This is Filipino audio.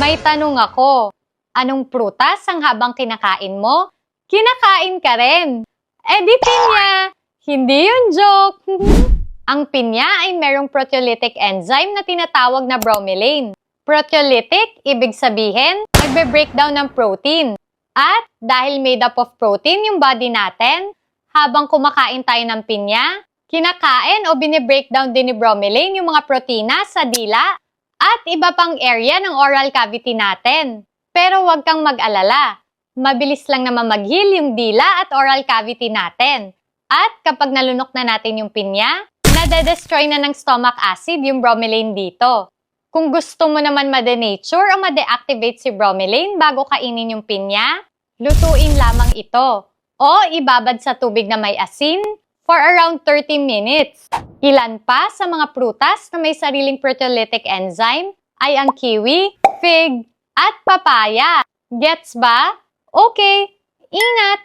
May tanong ako. Anong prutas ang habang kinakain mo? Kinakain ka rin. Di pinya. Hindi yun joke. Ang pinya ay merong proteolytic enzyme na tinatawag na bromelain. Proteolytic, ibig sabihin, nagbe-breakdown ng protein. At dahil made up of protein yung body natin, habang kumakain tayo ng pinya, kinakain o bine-breakdown din ni bromelain yung mga protina sa dila at iba pang area ng oral cavity natin. Pero huwag kang mag-alala. Mabilis lang naman mag-heal yung dila at oral cavity natin. At kapag nalunok na natin yung pinya, nade-destroy na ng stomach acid yung bromelain dito. Kung gusto mo naman ma-denature o ma-deactivate si bromelain bago kainin yung pinya, lutuin lamang ito o ibabad sa tubig na may asin for around 30 minutes. Ilan pa sa mga prutas na may sariling proteolytic enzyme ay ang kiwi, fig, at papaya. Gets ba? Okay, ingat!